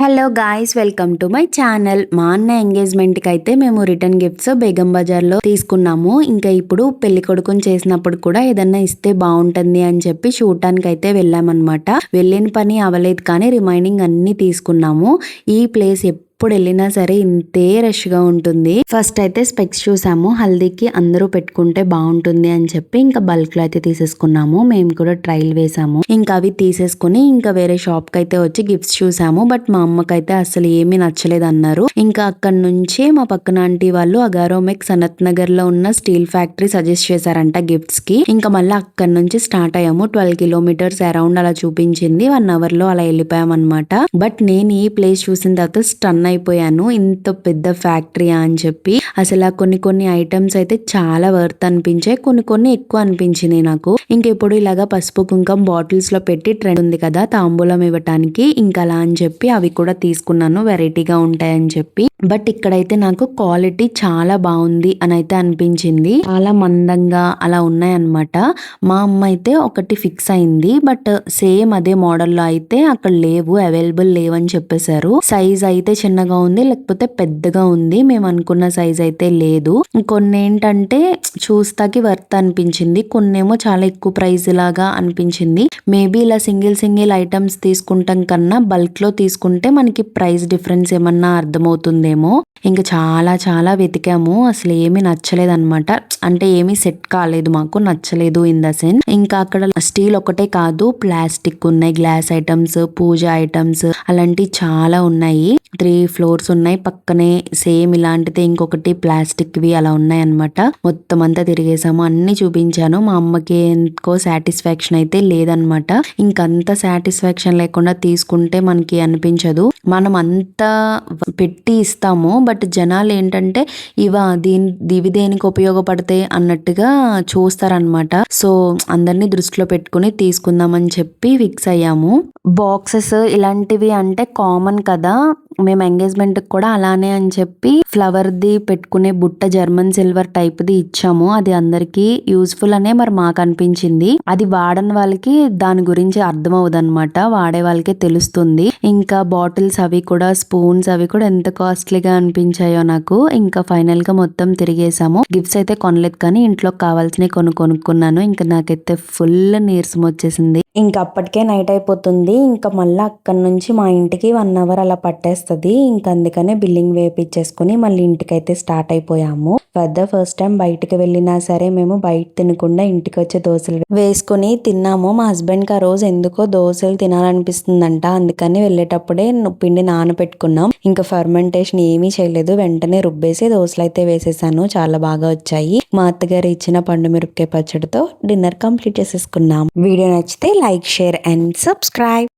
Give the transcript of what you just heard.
Hello guys, welcome to my channel. మా అన్న ఎంగేజ్మెంట్కి అయితే మేము రిటర్న్ గిఫ్ట్స్ బేగం బజార్లో తీసుకున్నాము. ఇంకా ఇప్పుడు పెళ్లి కొడుకుని చేసినప్పుడు కూడా ఏదన్నా ఇస్తే బాగుంటుంది అని చెప్పి చూడటానికి అయితే వెళ్ళామన్నమాట. వెళ్ళిన పని అవ్వలేదు కానీ రిమైనింగ్ అన్ని తీసుకున్నాము. ఈ ప్లేస్ ఎప్పుడు వెళ్ళినా సరే ఇంతే రష్ గా ఉంటుంది. ఫస్ట్ అయితే స్పెక్స్ చూసాము, హల్దీకి అందరూ పెట్టుకుంటే బాగుంటుంది అని చెప్పి ఇంకా బల్క్ లో అయితే తీసేసుకున్నాము. మేము కూడా ట్రైల్ వేసాము. ఇంకా అవి తీసేసుకుని ఇంకా వేరే షాప్ కి అయితే వచ్చి గిఫ్ట్స్ చూసాము. బట్ మా అమ్మకైతే అసలు ఏమీ నచ్చలేదు అన్నారు. ఇంకా అక్కడ నుంచి మా పక్కన ఆంటీ వాళ్ళు అగారోమెక్ సనత్ నగర్ లో ఉన్న స్టీల్ ఫ్యాక్టరీ సజెస్ట్ చేశారంట గిఫ్ట్స్ కి. ఇంకా మళ్ళీ అక్కడ నుంచి స్టార్ట్ అయ్యాము. 12 కిలోమీటర్స్ అరౌండ్ అలా చూపించింది. 1 hour లో అలా వెళ్ళిపోయాం అనమాట. బట్ నేను ఈ ప్లేస్ చూసిన తర్వాత స్టన్ అయిపోయాను. ఇంత పెద్ద ఫ్యాక్టరీయా అని చెప్పి. అసలు కొన్ని ఐటమ్స్ అయితే చాలా వర్త్ అనిపించాయి, కొన్ని ఎక్కువ అనిపించినాయి నాకు. ఇంకెప్పుడు ఇలాగా పసుపు కుంకం బాటిల్స్ లో పెట్టి ట్రెండ్ ఉంది కదా తాంబూలం ఇవ్వటానికి, ఇంకా అలా అని చెప్పి అవి కూడా తీసుకున్నాను, వెరైటీగా ఉంటాయని చెప్పి. బట్ ఇక్కడైతే నాకు క్వాలిటీ చాలా బాగుంది అని అయితే అనిపించింది. చాలా మందంగా అలా ఉన్నాయన్నమాట. మా అమ్మ అయితే ఒకటి ఫిక్స్ అయింది, బట్ సేమ్ అదే మోడల్లో అయితే అక్కడ లేవు, అవైలబుల్ లేవని చెప్పేశారు. సైజ్ అయితే చిన్నగా ఉంది, లేకపోతే పెద్దగా ఉంది. మేము అనుకున్న సైజ్ అయితే లేదు. కొన్ని ఏంటంటే చూస్తాకి వర్త్ అనిపించింది, కొన్నేమో చాలా ఎక్కువ ప్రైస్ లాగా అనిపించింది. మేబీ ఇలా సింగిల్ ఐటమ్స్ తీసుకుంటాం కన్నా బల్క్ లో తీసుకుంటే మనకి ప్రైస్ డిఫరెన్స్ ఏమన్నా అర్థమవుతుందేమో. ఇంకా చాలా వెతికాము, అసలు ఏమీ నచ్చలేదు అనమాట. అంటే ఏమీ సెట్ కాలేదు, మాకు నచ్చలేదు ఇన్ ద సెన్స్. ఇంకా అక్కడ స్టీల్ ఒకటే కాదు, ప్లాస్టిక్ ఉన్నాయి, గ్లాస్ ఐటమ్స్, పూజ ఐటమ్స్ అలాంటి చాలా ఉన్నాయి. 3 floors ఉన్నాయి. పక్కనే సేమ్ ఇలాంటిది ఇంకొకటి ప్లాస్టిక్ వి అలా ఉన్నాయి అనమాట. మొత్తం అంతా తిరిగేసాము, అన్ని చూపించాను. మా అమ్మకి ఎంతో సాటిస్ఫాక్షన్ అయితే లేదనమాట. ఇంకంత సాటిస్ఫాక్షన్ లేకుండా తీసుకుంటే మనకి అనిపించదు. మనం అంతా పెట్టి ఇస్తాము, బట్ జనాలు ఏంటంటే ఇవి దేనికి ఉపయోగపడతాయి అన్నట్టుగా చూస్తారనమాట. సో అందరినీ దృష్టిలో పెట్టుకుని తీసుకుందామని చెప్పి ఫిక్స్ అయ్యాము. బాక్సెస్ ఇలాంటివి అంటే కామన్ కదా, మేము ఎంగేజ్మెంట్ కూడా అలానే అని చెప్పి ఫ్లవర్ ది పెట్టుకునే బుట్ట జర్మన్ సిల్వర్ టైప్ ది ఇచ్చాము. అది అందరికి యూస్ఫుల్ అనే మరి మాకు అనిపించింది. అది వాడని వాళ్ళకి దాని గురించి అర్థం అవ్వదన్నమాట, వాడే వాళ్ళకే తెలుస్తుంది. ఇంకా బాటిల్స్ అవి కూడా, స్పూన్స్ అవి కూడా ఎంత కాస్ట్లీగా అనిపించాయో నాకు. ఇంకా ఫైనల్ గా మొత్తం తిరిగేసాము. గిఫ్ట్స్ అయితే కొనలేదు కానీ ఇంట్లో కావాల్సినవి కొనుక్కున్నాను. ఇంకా నాకైతే ఫుల్ నీరసం వచ్చేసింది. ఇంకా అప్పటికే నైట్ అయిపోతుంది. ఇంకా మళ్ళీ అక్కడ నుంచి మా ఇంటికి 1 hour అలా పట్టేస్తుంది. ఇంకా అందుకనే బిల్లింగ్ వేపించేసుకుని మళ్ళీ ఇంటికైతే స్టార్ట్ అయిపోయాము. ఫస్ట్ టైం బయటకు వెళ్ళినా సరే మేము బయట తినకుండా ఇంటికి వచ్చే దోశలు వేసుకుని తిన్నాము. మా హస్బెండ్ కి ఆ రోజు ఎందుకో దోశలు తినాలనిపిస్తుందంట, అందుకని వెళ్ళేటప్పుడే పిండి నానబెట్టుకున్నాం. ఇంకా ఫర్మెంటేషన్ ఏమీ చేయలేదు, వెంటనే రుబ్బేసి దోశలు అయితే వేసేసాను. చాలా బాగా వచ్చాయి. మా అత్తగారు ఇచ్చిన పండు మిరపకాయ పచ్చడితో డిన్నర్ కంప్లీట్ చేసేసుకున్నాం. వీడియో నచ్చితే లైక్, షేర్ అండ్ సబ్స్క్రైబ్.